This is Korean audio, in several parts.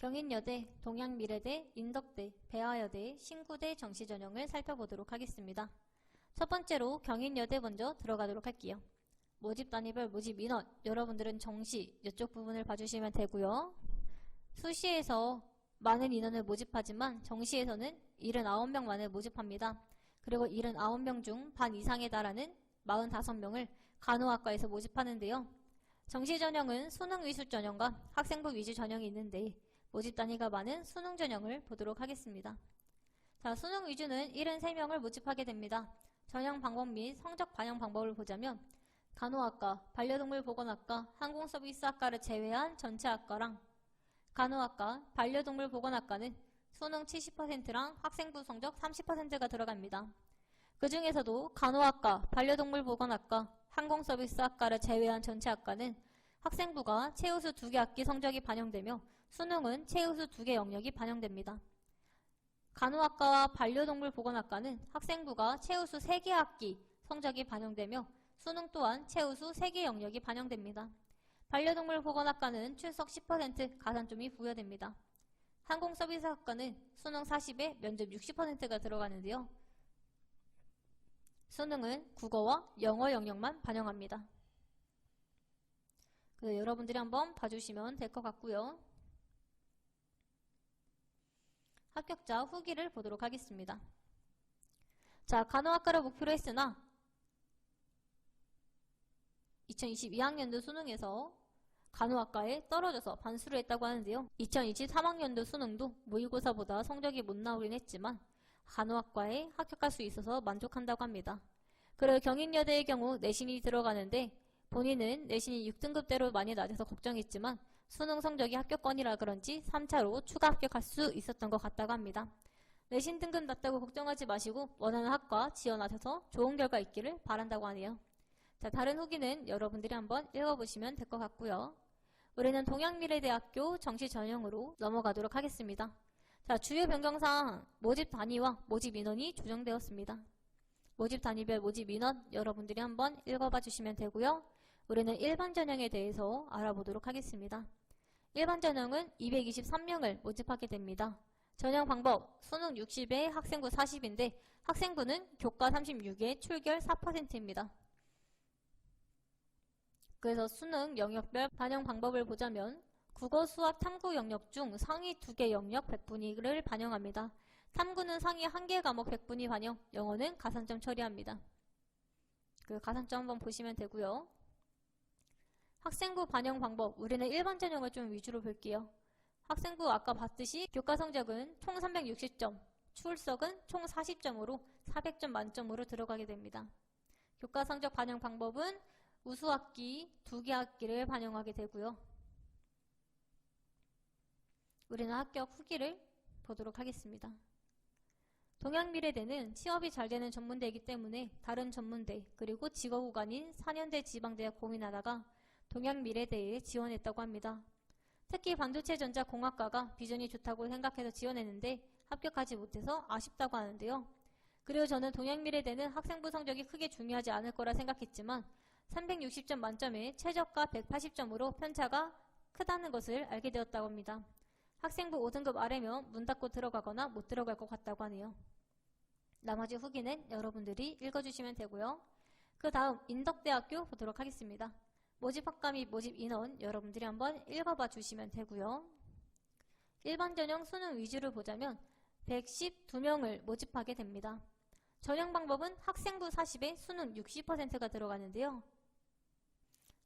경인여대, 동양미래대, 인덕대, 배아여대, 신구대 정시전형을 살펴보도록 하겠습니다. 첫 번째로 경인여대 먼저 들어가도록 할게요. 모집 단위별 모집 인원, 여러분들은 정시 이쪽 부분을 봐주시면 되고요. 수시에서 많은 인원을 모집하지만 정시에서는 79명만을 모집합니다. 그리고 79명 중 반 이상에 달하는 45명을 간호학과에서 모집하는데요. 정시 전형은 수능 위수 전형과 학생부 위주 전형이 있는데 모집 단위가 많은 수능 전형을 보도록 하겠습니다. 자, 수능 위주는 73명을 모집하게 됩니다. 전형 방법 및 성적 반영 방법을 보자면 간호학과, 반려동물보건학과, 항공서비스학과를 제외한 전체 학과랑 간호학과, 반려동물보건학과는 수능 70%랑 학생부 성적 30%가 들어갑니다. 그 중에서도 간호학과, 반려동물보건학과, 항공서비스학과를 제외한 전체 학과는 학생부가 최우수 2개 학기 성적이 반영되며 수능은 최우수 2개 영역이 반영됩니다. 간호학과와 반려동물보건학과는 학생부가 최우수 3개 학기 성적이 반영되며 수능 또한 최우수 3개 영역이 반영됩니다. 반려동물보건학과는 출석 10% 가산점이 부여됩니다. 항공서비스학과는 수능 40에 면접 60%가 들어가는데요. 수능은 국어와 영어 영역만 반영합니다. 그래서 여러분들이 한번 봐주시면 될 것 같고요. 합격자 후기를 보도록 하겠습니다. 자, 간호학과를 목표로 했으나 2022학년도 수능에서 간호학과에 떨어져서 반수를 했다고 하는데요. 2023학년도 수능도 모의고사보다 성적이 못 나오긴 했지만 간호학과에 합격할 수 있어서 만족한다고 합니다. 그리고 경인여대의 경우 내신이 들어가는데 본인은 내신이 6등급대로 많이 낮아서 걱정했지만 수능 성적이 합격권이라 그런지 3차로 추가 합격할 수 있었던 것 같다고 합니다. 내신 등급 낮다고 걱정하지 마시고 원하는 학과 지원하셔서 좋은 결과 있기를 바란다고 하네요. 자, 다른 후기는 여러분들이 한번 읽어보시면 될 것 같고요. 우리는 동양미래대학교 정시 전형으로 넘어가도록 하겠습니다. 자, 주요 변경사항 모집 단위와 모집 인원이 조정되었습니다. 모집 단위별 모집 인원 여러분들이 한번 읽어봐 주시면 되고요. 우리는 일반 전형에 대해서 알아보도록 하겠습니다. 일반 전형은 223명을 모집하게 됩니다. 전형 방법 수능 60에 학생부 40인데 학생부는 교과 36에 출결 4%입니다. 그래서 수능 영역별 반영 방법을 보자면 국어, 수학, 탐구 영역 중 상위 2개 영역 100분위를 반영합니다. 탐구는 상위 1개 과목 100분위 반영, 영어는 가산점 처리합니다. 그 가산점 한번 보시면 되고요. 학생부 반영 방법, 우리는 일반 전형을 좀 위주로 볼게요. 학생부 아까 봤듯이 교과 성적은 총 360점, 출석은 총 40점으로 400점 만점으로 들어가게 됩니다. 교과 성적 반영 방법은 우수학기 2개 학기를 반영하게 되고요. 우리는 합격 후기를 보도록 하겠습니다. 동양미래대는 취업이 잘 되는 전문대이기 때문에 다른 전문대 그리고 직업구가 아닌 4년제 지방대학 고민하다가 동양미래대에 지원했다고 합니다. 특히 반도체전자공학과가 비전이 좋다고 생각해서 지원했는데 합격하지 못해서 아쉽다고 하는데요. 그리고 저는 동양미래대는 학생부 성적이 크게 중요하지 않을 거라 생각했지만 360점 만점에 최저가 180점으로 편차가 크다는 것을 알게 되었다고 합니다. 학생부 5등급 아래면 문 닫고 들어가거나 못 들어갈 것 같다고 하네요. 나머지 후기는 여러분들이 읽어주시면 되고요. 그 다음 인덕대학교 보도록 하겠습니다. 모집학과 및 모집 인원 여러분들이 한번 읽어봐 주시면 되고요. 일반 전형 수능 위주를 보자면 112명을 모집하게 됩니다. 전형 방법은 학생부 40에 수능 60%가 들어가는데요.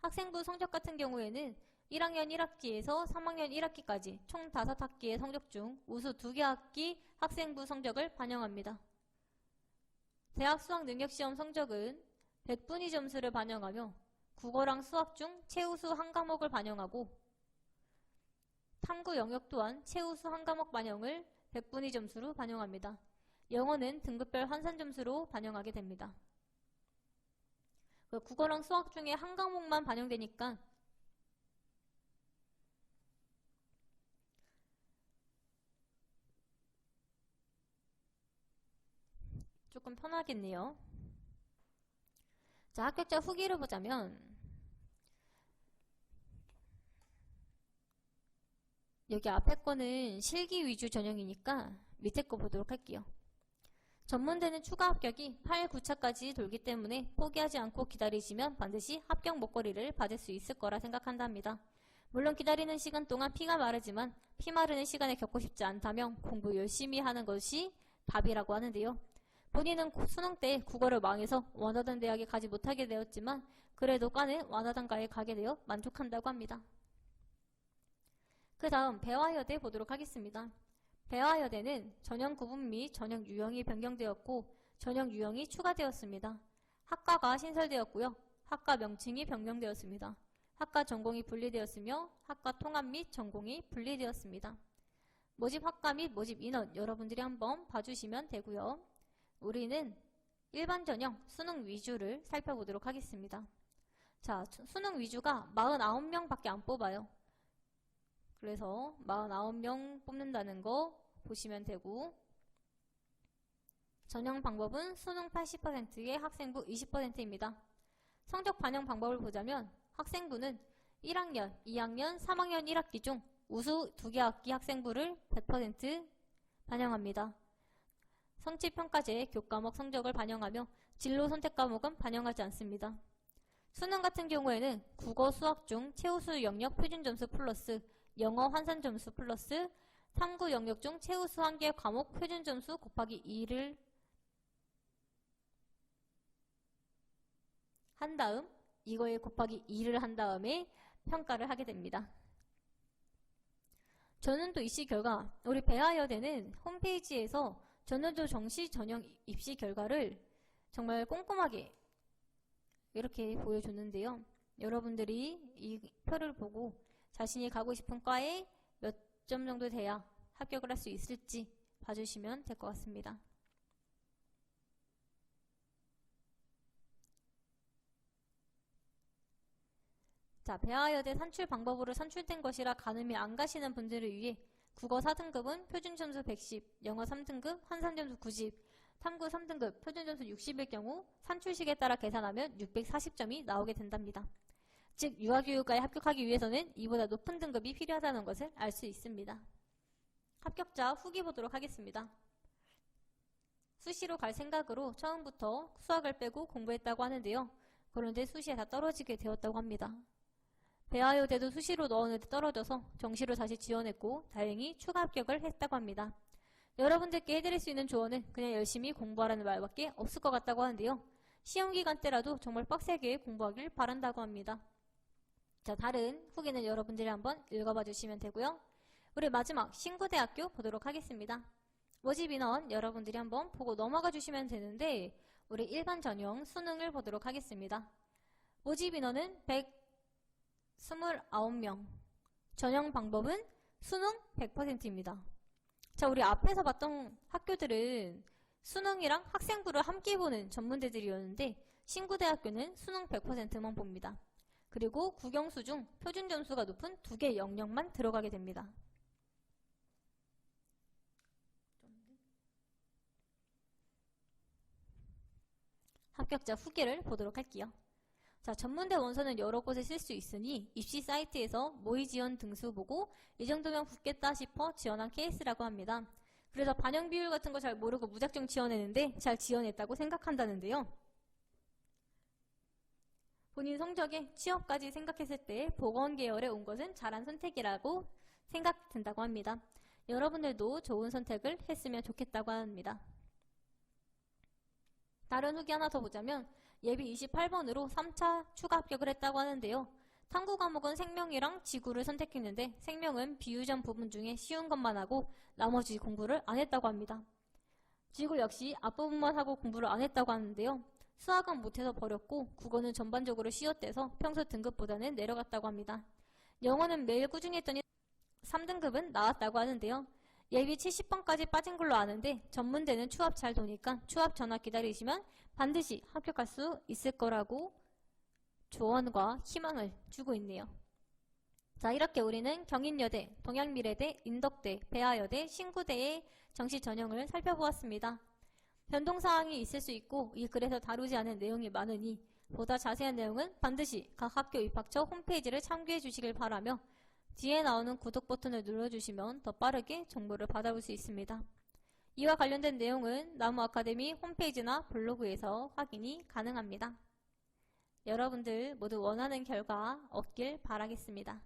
학생부 성적 같은 경우에는 1학년 1학기에서 3학년 1학기까지 총 5학기의 성적 중 우수 2개 학기 학생부 성적을 반영합니다. 대학 수학 능력시험 성적은 100분위 점수를 반영하며 국어랑 수학 중 최우수 한 과목을 반영하고 탐구 영역 또한 최우수 한 과목 반영을 100분위 점수로 반영합니다. 영어는 등급별 환산 점수로 반영하게 됩니다. 국어랑 수학 중에 한 과목만 반영되니까 조금 편하겠네요. 자, 합격자 후기를 보자면 여기 앞에 거는 실기 위주 전형이니까 밑에 거 보도록 할게요. 전문대는 추가 합격이 8, 9차까지 돌기 때문에 포기하지 않고 기다리시면 반드시 합격 목걸이를 받을 수 있을 거라 생각한답니다. 물론 기다리는 시간 동안 피가 마르지만 피 마르는 시간에 겪고 싶지 않다면 공부 열심히 하는 것이 답이라고 하는데요. 본인은 수능 때 국어를 망해서 원하던 대학에 가지 못하게 되었지만 그래도 과는 원하던 과에 가게 되어 만족한다고 합니다. 그 다음 배화여대 보도록 하겠습니다. 배화여대는 전형 구분 및 전형 유형이 변경되었고 전형 유형이 추가되었습니다. 학과가 신설되었고요. 학과 명칭이 변경되었습니다. 학과 전공이 분리되었으며 학과 통합 및 전공이 분리되었습니다. 모집 학과 및 모집 인원 여러분들이 한번 봐주시면 되고요. 우리는 일반 전형 수능 위주를 살펴보도록 하겠습니다. 자, 수능 위주가 49명밖에 안 뽑아요. 그래서 49명 뽑는다는 거 보시면 되고, 전형 방법은 수능 80%에 학생부 20%입니다. 성적 반영 방법을 보자면 학생부는 1학년, 2학년, 3학년 1학기 중 우수 2개 학기 학생부를 100% 반영합니다. 성취평가제의 교과목 성적을 반영하며 진로 선택 과목은 반영하지 않습니다. 수능 같은 경우에는 국어, 수학 중 최우수 영역 표준점수 플러스 영어 환산 점수 플러스 탐구 영역 중 최우수 한 개 과목 표준점수 곱하기 2를 한 다음 이거에 곱하기 2를 한 다음에 평가를 하게 됩니다. 전년도 입시 결과 우리 배화여대는 홈페이지에서 전년도 정시 전형 입시 결과를 정말 꼼꼼하게 이렇게 보여줬는데요. 여러분들이 이 표를 보고 자신이 가고 싶은 과에 몇 점 정도 돼야 합격을 할 수 있을지 봐주시면 될 것 같습니다. 자, 배화여대 산출 방법으로 산출된 것이라 가늠이 안 가시는 분들을 위해 국어 4등급은 표준점수 110, 영어 3등급 환산점수 90, 탐구 3등급 표준점수 60일 경우 산출식에 따라 계산하면 640점이 나오게 된답니다. 즉 유아교육과에 합격하기 위해서는 이보다 높은 등급이 필요하다는 것을 알 수 있습니다. 합격자 후기 보도록 하겠습니다. 수시로 갈 생각으로 처음부터 수학을 빼고 공부했다고 하는데요. 그런데 수시에 다 떨어지게 되었다고 합니다. 배화여대도 수시로 넣었는데 떨어져서 정시로 다시 지원했고 다행히 추가 합격을 했다고 합니다. 여러분들께 해드릴 수 있는 조언은 그냥 열심히 공부하라는 말밖에 없을 것 같다고 하는데요. 시험기간 때라도 정말 빡세게 공부하길 바란다고 합니다. 자, 다른 후기는 여러분들이 한번 읽어봐 주시면 되고요. 우리 마지막 신구대학교 보도록 하겠습니다. 모집 인원 여러분들이 한번 보고 넘어가 주시면 되는데 우리 일반 전형 수능을 보도록 하겠습니다. 모집 인원은 129명. 전형 방법은 수능 100%입니다. 자, 우리 앞에서 봤던 학교들은 수능이랑 학생부를 함께 보는 전문대들이었는데 신구대학교는 수능 100%만 봅니다. 그리고 국영수 중 표준 점수가 높은 2개 영역만 들어가게 됩니다. 합격자 후기를 보도록 할게요. 자, 전문대 원서는 여러 곳에 쓸 수 있으니 입시 사이트에서 모의 지원 등수 보고 이 정도면 붙겠다 싶어 지원한 케이스라고 합니다. 그래서 반영 비율 같은 거 잘 모르고 무작정 지원했는데 잘 지원했다고 생각한다는데요. 본인 성적에 취업까지 생각했을 때 보건 계열에 온 것은 잘한 선택이라고 생각된다고 합니다. 여러분들도 좋은 선택을 했으면 좋겠다고 합니다. 다른 후기 하나 더 보자면 예비 28번으로 3차 추가 합격을 했다고 하는데요. 탐구 과목은 생명이랑 지구를 선택했는데 생명은 비유점 부분 중에 쉬운 것만 하고 나머지 공부를 안 했다고 합니다. 지구 역시 앞부분만 하고 공부를 안 했다고 하는데요. 수학은 못해서 버렸고 국어는 전반적으로 쉬웠대서 평소 등급보다는 내려갔다고 합니다. 영어는 매일 꾸준히 했더니 3등급은 나왔다고 하는데요. 예비 70번까지 빠진 걸로 아는데 전문대는 추합 잘 도니까 추합 전화 기다리시면 반드시 합격할 수 있을 거라고 조언과 희망을 주고 있네요. 자, 이렇게 우리는 경인여대, 동양미래대, 인덕대, 배화여대, 신구대의 정시 전형을 살펴보았습니다. 변동사항이 있을 수 있고 이 글에서 다루지 않은 내용이 많으니 보다 자세한 내용은 반드시 각 학교 입학처 홈페이지를 참고해 주시길 바라며 뒤에 나오는 구독 버튼을 눌러주시면 더 빠르게 정보를 받아볼 수 있습니다. 이와 관련된 내용은 나무 아카데미 홈페이지나 블로그에서 확인이 가능합니다. 여러분들 모두 원하는 결과 얻길 바라겠습니다.